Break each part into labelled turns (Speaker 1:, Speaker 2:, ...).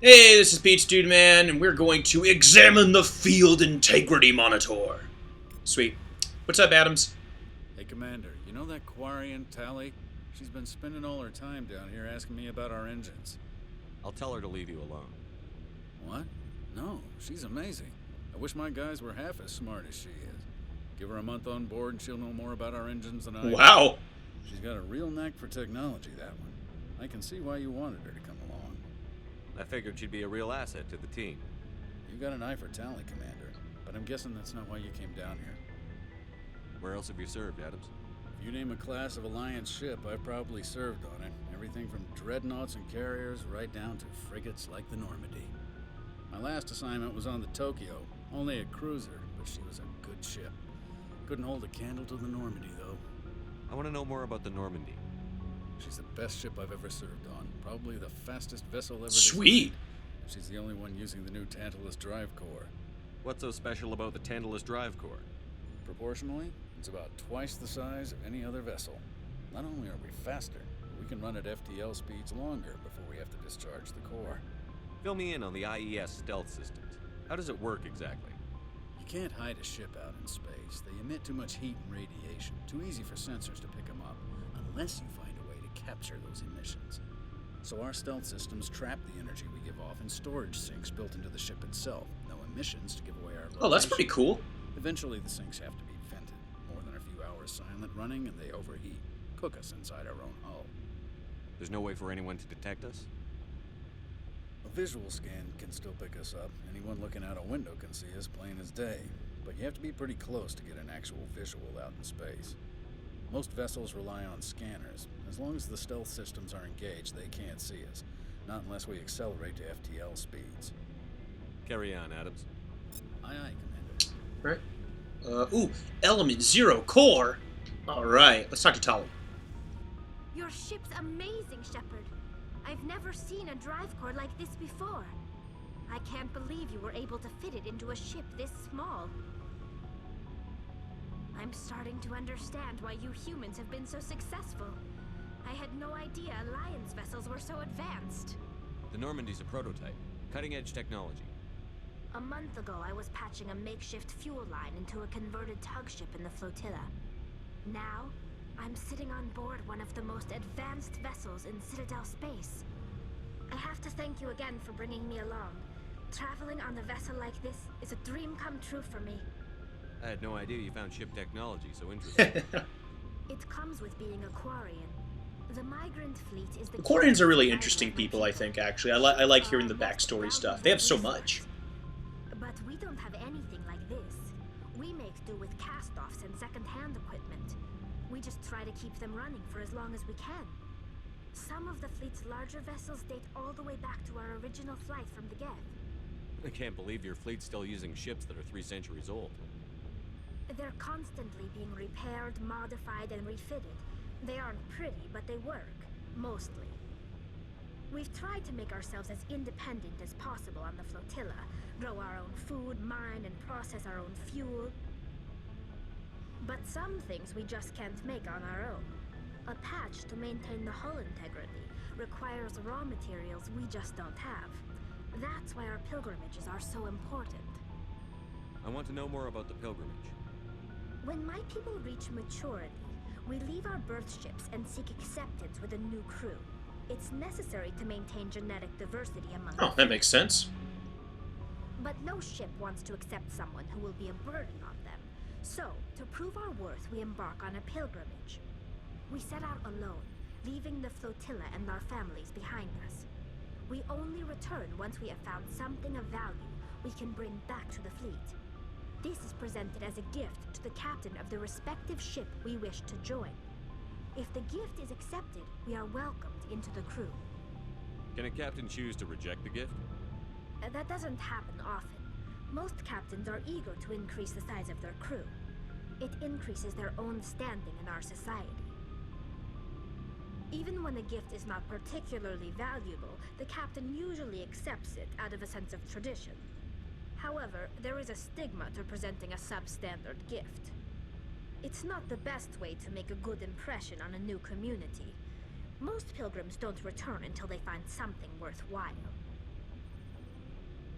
Speaker 1: Hey, this is Peach Dude Man, and we're going to examine the field integrity monitor. Sweet. What's up, Adams?
Speaker 2: Hey, Commander, you know that Quarian Tally? She's been spending all her time down here asking me about our engines.
Speaker 3: I'll tell her to leave you alone.
Speaker 2: What? No, she's amazing. I wish my guys were half as smart as she is. Give her a month on board and she'll know more about our engines than I do.
Speaker 1: Wow.
Speaker 2: She's got a real knack for technology, that one. I can see why you wanted her to come along.
Speaker 3: I figured she'd be a real asset to the team.
Speaker 2: You got an eye for Tally, Commander, but I'm guessing that's not why you came down here.
Speaker 3: Where else have you served, Adams?
Speaker 2: If you name a class of Alliance ship, I've probably served on it. Everything from dreadnoughts and carriers right down to frigates like the Normandy. My last assignment was on the Tokyo, only a cruiser, but she was a good ship. Couldn't hold a candle to the Normandy, though.
Speaker 3: I want to know more about the Normandy.
Speaker 2: She's the best ship I've ever served on. Probably the fastest vessel ever
Speaker 1: Sweet.
Speaker 2: designed. She's the only one using the new Tantalus drive core.
Speaker 3: What's so special about the Tantalus drive core?
Speaker 2: Proportionally, it's about twice the size of any other vessel. Not only are we faster, but we can run at FTL speeds longer before we have to discharge the core.
Speaker 3: Fill me in on the IES stealth systems. How does it work exactly?
Speaker 2: You can't hide a ship out in space. They emit too much heat and radiation. Too easy for sensors to pick them up, unless you find a way to capture those emissions. So our stealth systems trap the energy we give off in storage sinks built into the ship itself. No emissions to give away our location.
Speaker 1: Oh, that's pretty cool.
Speaker 2: Eventually the sinks have to be vented. More than a few hours silent running and they overheat. Cook us inside our own hull.
Speaker 3: There's no way for anyone to detect us?
Speaker 2: A visual scan can still pick us up. Anyone looking out a window can see us plain as day. But you have to be pretty close to get an actual visual out in space. Most vessels rely on scanners. As long as the stealth systems are engaged, they can't see us. Not unless we accelerate to FTL speeds.
Speaker 3: Carry on, Adams.
Speaker 2: Aye, aye, Commander.
Speaker 1: Right. Ooh, Element Zero Core. All right, let's talk to Tali.
Speaker 4: Your ship's amazing, Shepard. I've never seen a drive core like this before. I can't believe you were able to fit it into a ship this small. I'm starting to understand why you humans have been so successful. I had no idea Alliance vessels were so advanced.
Speaker 3: The Normandy's a prototype. Cutting-edge technology.
Speaker 4: A month ago, I was patching a makeshift fuel line into a converted tug ship in the flotilla. Now, I'm sitting on board one of the most advanced vessels in Citadel space. I have to thank you again for bringing me along. Traveling on a vessel like this is a dream come true for me.
Speaker 3: I had no idea you found ship technology so interesting.
Speaker 4: It comes with being a Quarian. The migrant fleet is the...
Speaker 1: Quarians are really interesting people, I think, actually. I like hearing the backstory stuff. They have so much.
Speaker 4: But we don't have anything like this. We make do with cast-offs and second-hand equipment. We just try to keep them running for as long as we can. Some of the fleet's larger vessels date all the way back to our original flight from the Geth.
Speaker 3: I can't believe your fleet's still using ships that are 3 centuries old.
Speaker 4: They're constantly being repaired, modified, and refitted. They aren't pretty, but they work. Mostly. We've tried to make ourselves as independent as possible on the flotilla. Grow our own food, mine, and process our own fuel. But some things we just can't make on our own. A patch to maintain the hull integrity requires raw materials we just don't have. That's why our pilgrimages are so important.
Speaker 3: I want to know more about the pilgrimage.
Speaker 4: When my people reach maturity, we leave our birth ships and seek acceptance with a new crew. It's necessary to maintain genetic diversity among
Speaker 1: Oh, that makes sense.
Speaker 4: But no ship wants to accept someone who will be a burden on them. So, to prove our worth, we embark on a pilgrimage. We set out alone, leaving the flotilla and our families behind us. We only return once we have found something of value we can bring back to the fleet. This is presented as a gift to the captain of the respective ship we wish to join. If the gift is accepted, we are welcomed into the crew.
Speaker 3: Can a captain choose to reject the gift?
Speaker 4: That doesn't happen often. Most captains are eager to increase the size of their crew. It increases their own standing in our society. Even when a gift is not particularly valuable, the captain usually accepts it out of a sense of tradition. However, there is a stigma to presenting a substandard gift. It's not the best way to make a good impression on a new community. Most pilgrims don't return until they find something worthwhile.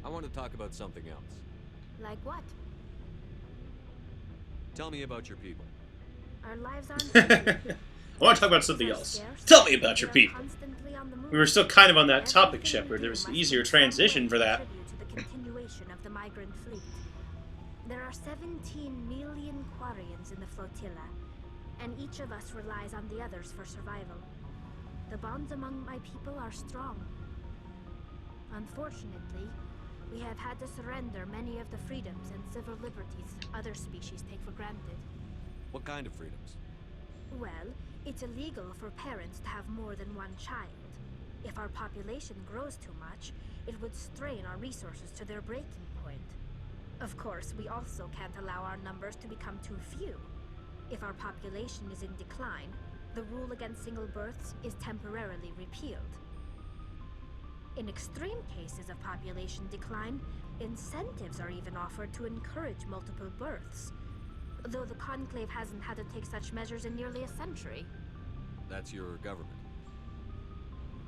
Speaker 3: I want to talk about something else.
Speaker 4: Like what?
Speaker 3: Tell me about your people.
Speaker 4: Our lives aren't
Speaker 1: I want to talk about something else. Tell me about your people. We were still kind of on that topic, Shepard. There was an easier transition for that.
Speaker 4: To the continuation of the migrant fleet. There are 17 million Quarians in the flotilla, and each of us relies on the others for survival. The bonds among my people are strong. Unfortunately, we have had to surrender many of the freedoms and civil liberties other species take for granted.
Speaker 3: What kind of freedoms?
Speaker 4: Well, it's illegal for parents to have more than one child. If our population grows too much, it would strain our resources to their breaking point. Of course, we also can't allow our numbers to become too few. If our population is in decline, the rule against single births is temporarily repealed. In extreme cases of population decline, incentives are even offered to encourage multiple births, though the Conclave hasn't had to take such measures in nearly a century.
Speaker 3: That's your government.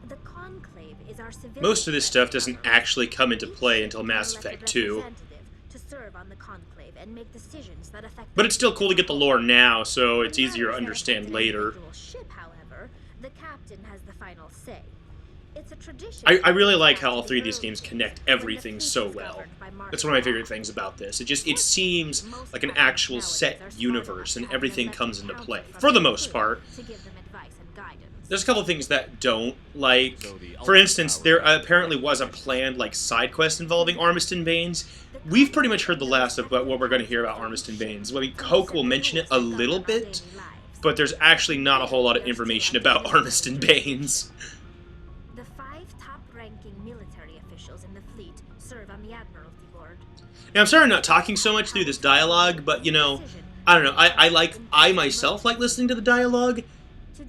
Speaker 4: The Conclave is our civilian...
Speaker 1: Most of this stuff doesn't actually come into play until Mass Effect 2.
Speaker 4: ...to serve on the Conclave and make decisions that affect...
Speaker 1: But it's still cool to get the lore now, so it's easier to understand later.
Speaker 4: Ship, however, the captain has the final say. It's a tradition...
Speaker 1: I really like how all three of these games connect everything so well. That's one of my favorite things about this. It seems like an actual set universe, and everything comes into play, for the most part. There's a couple of things that don't, like, for instance, there apparently was a planned, like, side quest involving Armiston Baines. We've pretty much heard the last of what we're going to hear about Armiston Baines. I mean, Coke will mention it a little bit, but there's actually not a whole lot of information about Armiston Baines.
Speaker 4: The 5 top-ranking military officials in the fleet serve on the Admiralty Board.
Speaker 1: Now, I'm sorry I'm not talking so much through this dialogue, but, you know, I don't know, I myself like listening to the dialogue.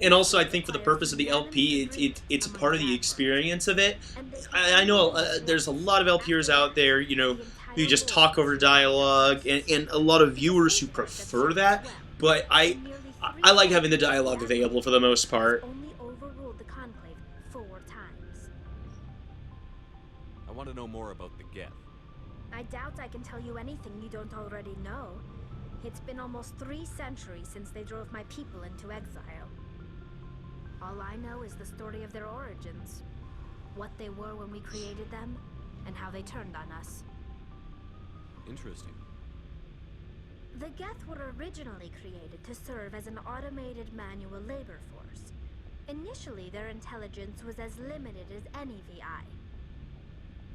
Speaker 1: And also, I think for the purpose of the LP, it's a part of the experience of it. I know there's a lot of LPers out there, you know, who just talk over dialogue, and a lot of viewers who prefer that. But I like having the dialogue available for the most part.
Speaker 4: Only overruled the Conclave 4 times.
Speaker 3: I want to know more about the Geth.
Speaker 4: I doubt I can tell you anything you don't already know. It's been almost 3 centuries since they drove my people into exile. All I know is the story of their origins, what they were when we created them, and how they turned on us.
Speaker 3: Interesting.
Speaker 4: The Geth were originally created to serve as an automated manual labor force. Initially, their intelligence was as limited as any VI.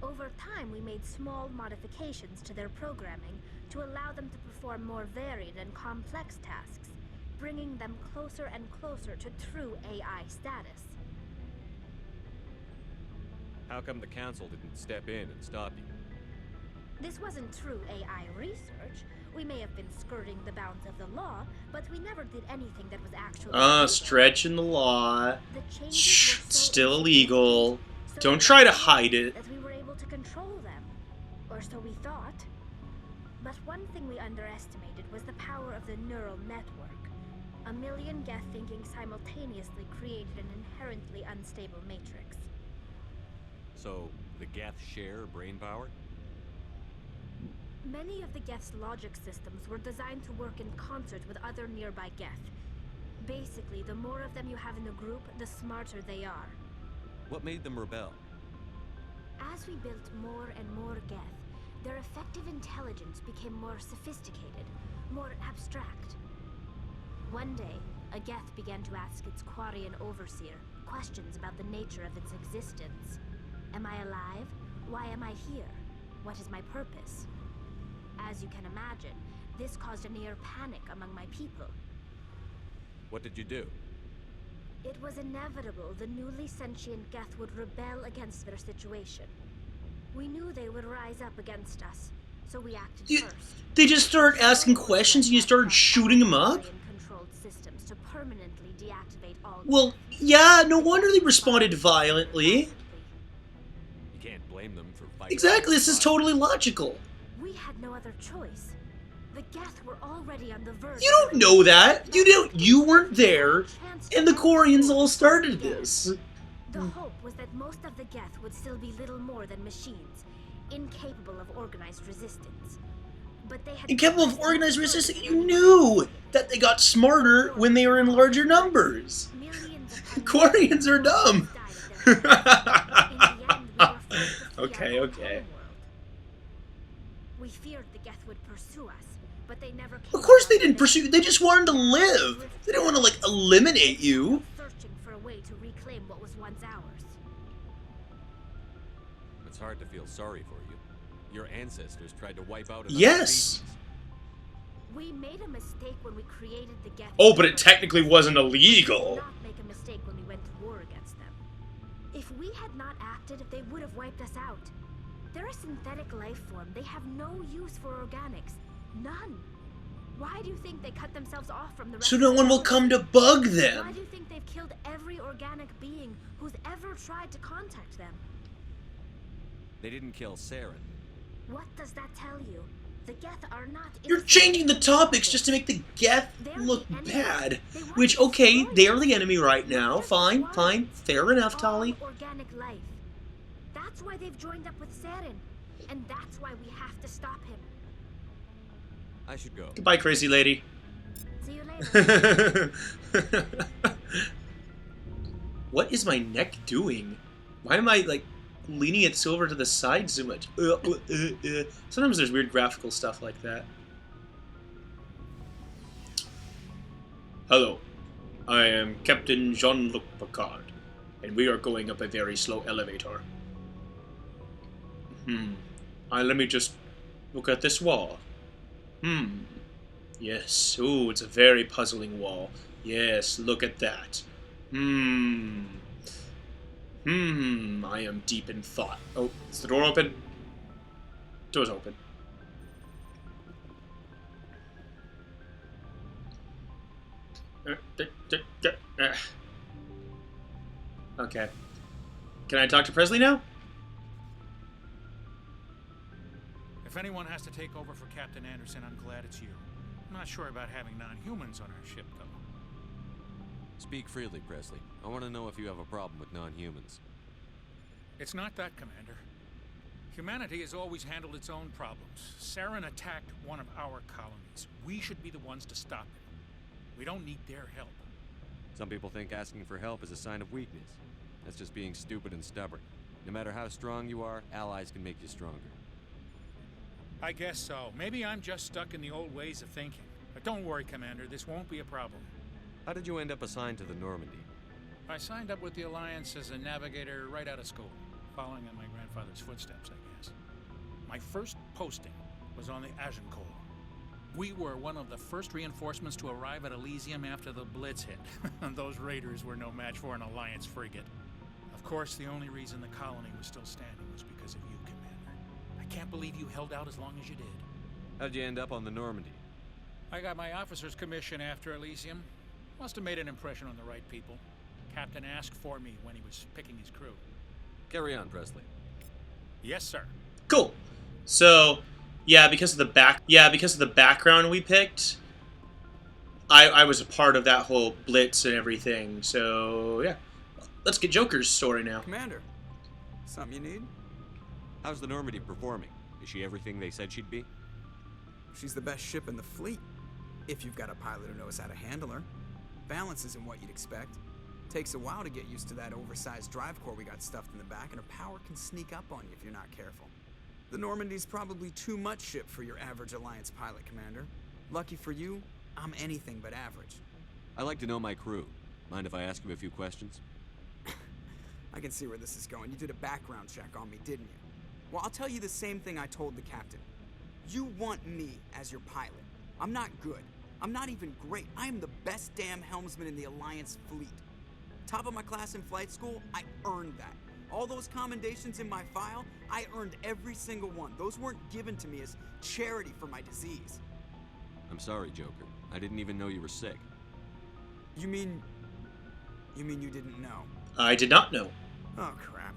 Speaker 4: Over time, we made small modifications to their programming to allow them to perform more varied and complex tasks, bringing them closer and closer to true AI status.
Speaker 3: How come the Council didn't step in and stop you?
Speaker 4: This wasn't true AI research. We may have been skirting the bounds of the law, but we never did anything that was actually
Speaker 1: stretching the law. Shh, it's still illegal. Don't try to hide it.
Speaker 4: That we were able to control them, or so we thought. But one thing we underestimated was the power of the neural network. A million Geth thinking simultaneously created an inherently unstable matrix.
Speaker 3: So, the Geth share brain power?
Speaker 4: Many of the Geth's logic systems were designed to work in concert with other nearby Geth. Basically, the more of them you have in a group, the smarter they are.
Speaker 3: What made them rebel?
Speaker 4: As we built more and more Geth, their effective intelligence became more sophisticated, more abstract. One day, a Geth began to ask its Quarian overseer questions about the nature of its existence. Am I alive? Why am I here? What is my purpose? As you can imagine, this caused a near panic among my people.
Speaker 3: What did you do?
Speaker 4: It was inevitable the newly sentient Geth would rebel against their situation. We knew they would rise up against us, so we acted first.
Speaker 1: They just started asking questions and you started shooting them up?
Speaker 4: Systems to permanently deactivate all.
Speaker 1: Well, yeah, no wonder they responded violently.
Speaker 3: You can't blame them for fighting.
Speaker 1: Exactly, this is totally logical.
Speaker 4: We had no other choice. The Geth were already on the verge.
Speaker 1: You don't know that. You weren't there, and the Quarians all started this.
Speaker 4: The hope was that most of the Geth would still be little more than machines, incapable of organized resistance. But they had
Speaker 1: Incapable of organized resistance. You knew that they got smarter when they were in larger numbers. Quarians are dumb. Okay, okay.
Speaker 4: We feared the Geth would pursue us, but they never came.
Speaker 1: Of course they didn't pursue you. They just wanted to live. They didn't want to, like, eliminate you.
Speaker 4: Searching for a way to reclaim what was once ours.
Speaker 3: It's hard to feel sorry for you. Your ancestors tried to wipe out another
Speaker 1: Yes.
Speaker 3: species.
Speaker 4: We made a mistake when we created the Geth.
Speaker 1: Oh, but it technically wasn't
Speaker 4: We did
Speaker 1: illegal.
Speaker 4: not make a mistake when we went to war against them. If we had not acted, they would have wiped us out. They're a synthetic life form. They have no use for organics. None. Why do you think they cut themselves off from the rest
Speaker 1: So
Speaker 4: of
Speaker 1: no
Speaker 4: the
Speaker 1: one will
Speaker 4: galaxy?
Speaker 1: come to bug
Speaker 4: Why
Speaker 1: them.
Speaker 4: do you think they've killed every organic being who's ever tried to contact them?
Speaker 3: They didn't kill Saren.
Speaker 4: What does that tell you? The Geth are not.
Speaker 1: You're changing the topics just to make the Geth look bad. Which, okay, they're the enemy right now. Fine, fine. Fair enough, Tali.
Speaker 4: Organic life. That's why they've joined up with Saren, and that's why we have to stop him.
Speaker 3: I should go.
Speaker 1: Goodbye, crazy lady.
Speaker 4: See you later.
Speaker 1: What is my neck doing? Why am I, like, leaning it so over to the side so much? Sometimes there's weird graphical stuff like that. Hello, I am Captain Jean-Luc Picard, and we are going up a very slow elevator. Let me just look at this wall. Yes, ooh, it's a very puzzling wall. Yes, look at that. I am deep in thought. Oh, is the door open? Door's open. Okay. Can I talk to Presley now?
Speaker 5: If anyone has to take over for Captain Anderson, I'm glad it's you. I'm not sure about having non-humans on our ship, though.
Speaker 3: Speak freely, Presley. I want to know if you have a problem with non-humans.
Speaker 5: It's not that, Commander. Humanity has always handled its own problems. Saren attacked one of our colonies. We should be the ones to stop him. We don't need their help.
Speaker 3: Some people think asking for help is a sign of weakness. That's just being stupid and stubborn. No matter how strong you are, allies can make you stronger.
Speaker 5: I guess so. Maybe I'm just stuck in the old ways of thinking. But don't worry, Commander. This won't be a problem.
Speaker 3: How did you end up assigned to the Normandy?
Speaker 5: I signed up with the Alliance as a navigator right out of school, following in my grandfather's footsteps, I guess. My first posting was on the Agincourt. We were one of the first reinforcements to arrive at Elysium after the Blitz hit. Those raiders were no match for an Alliance frigate. Of course, the only reason the colony was still standing was because of you, Commander. I can't believe you held out as long as you did.
Speaker 3: How'd you end up on the Normandy?
Speaker 5: I got my officer's commission after Elysium. Must have made an impression on the right people. Captain asked for me when he was picking his crew.
Speaker 3: Carry on, Presley.
Speaker 5: Yes, sir.
Speaker 1: Cool. So, because of the background we picked, I was a part of that whole blitz and everything. So, yeah. Let's get Joker's story now.
Speaker 6: Commander, something you need?
Speaker 3: How's the Normandy performing? Is she everything they said she'd be?
Speaker 6: She's the best ship in the fleet, if you've got a pilot who knows how to handle her. Balance isn't what you'd expect. Takes a while to get used to that oversized drive core we got stuffed in the back, and her power can sneak up on you if you're not careful. The Normandy's probably too much ship for your average Alliance pilot, Commander. Lucky for you, I'm anything but average.
Speaker 3: I like to know my crew. Mind if I ask you a few questions?
Speaker 6: I can see where this is going. You did a background check on me, didn't you? Well, I'll tell you the same thing I told the captain. You want me as your pilot. I'm not good. I'm not even great. I am the best damn helmsman in the Alliance fleet. Top of my class in flight school, I earned that. All those commendations in my file, I earned every single one. Those weren't given to me as charity for my disease.
Speaker 3: I'm sorry, Joker. I didn't even know you were sick.
Speaker 6: You mean you didn't know?
Speaker 1: I did not know.
Speaker 6: Oh, crap.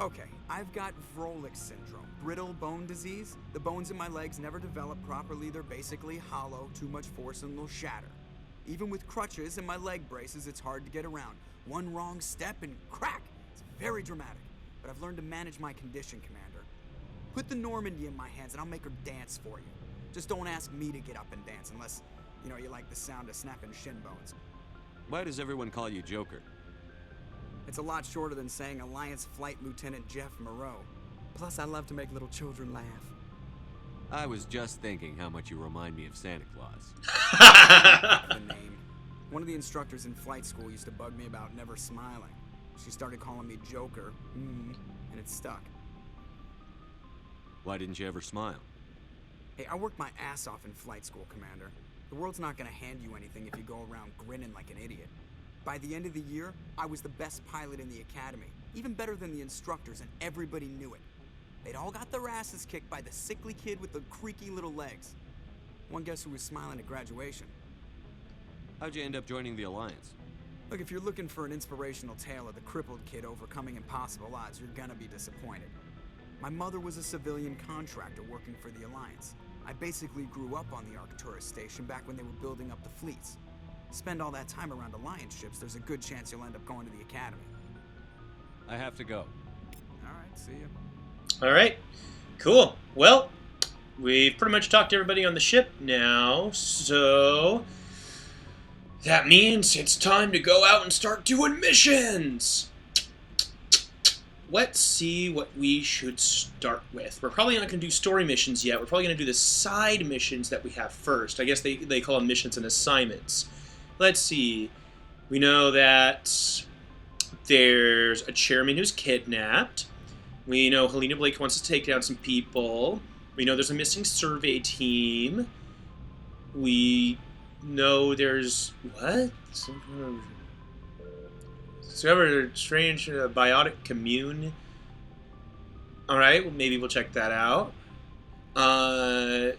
Speaker 6: Okay, I've got Vrolich syndrome, brittle bone disease. The bones in my legs never develop properly. They're basically hollow, too much force and they'll shatter. Even with crutches and my leg braces, it's hard to get around. One wrong step and crack! It's very dramatic. But I've learned to manage my condition, Commander. Put the Normandy in my hands and I'll make her dance for you. Just don't ask me to get up and dance unless, you like the sound of snapping shin bones.
Speaker 3: Why does everyone call you Joker?
Speaker 6: It's a lot shorter than saying Alliance Flight Lieutenant Jeff Moreau. Plus, I love to make little children laugh.
Speaker 3: I was just thinking how much you remind me of Santa Claus.
Speaker 6: The name. One of the instructors in flight school used to bug me about never smiling. She started calling me Joker, and it stuck.
Speaker 3: Why didn't you ever smile?
Speaker 6: Hey, I worked my ass off in flight school, Commander. The world's not gonna hand you anything if you go around grinning like an idiot. By the end of the year, I was the best pilot in the academy, even better than the instructors, and everybody knew it. They'd all got their asses kicked by the sickly kid with the creaky little legs. One guess who was smiling at graduation?
Speaker 3: How'd you end up joining the Alliance?
Speaker 6: Look, if you're looking for an inspirational tale of the crippled kid overcoming impossible odds, you're gonna be disappointed. My mother was a civilian contractor working for the Alliance. I basically grew up on the Arcturus station back when they were building up the fleets. Spend all that time around Alliance ships, there's a good chance you'll end up going to the Academy.
Speaker 3: I have to go.
Speaker 6: Alright, see ya.
Speaker 1: Alright, cool. Well, we've pretty much talked to everybody on the ship now, so that means it's time to go out and start doing missions! Let's see what we should start with. We're probably not going to do story missions yet. We're probably going to do the side missions that we have first. I guess they call them missions and assignments. Let's see. We know that there's a chairman who's kidnapped. We know Helena Blake wants to take down some people. We know there's a missing survey team. We know there's... what? Discovered a strange biotic commune. Alright, well, maybe we'll check that out.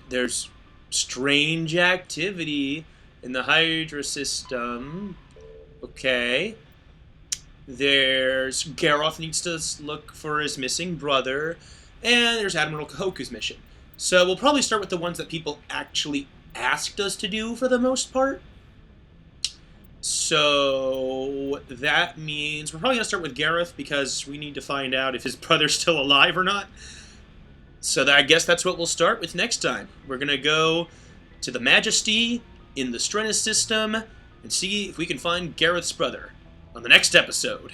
Speaker 1: There's strange activity in the Hydra system. Okay. There's Garroth needs to look for his missing brother. And there's Admiral Kahoku's mission. So we'll probably start with the ones that people actually asked us to do for the most part. So that means we're probably going to start with Gareth because we need to find out if his brother's still alive or not. So I guess that's what we'll start with next time. We're going to go to the Majesty in the Strennis system and see if we can find Gareth's brother on the next episode.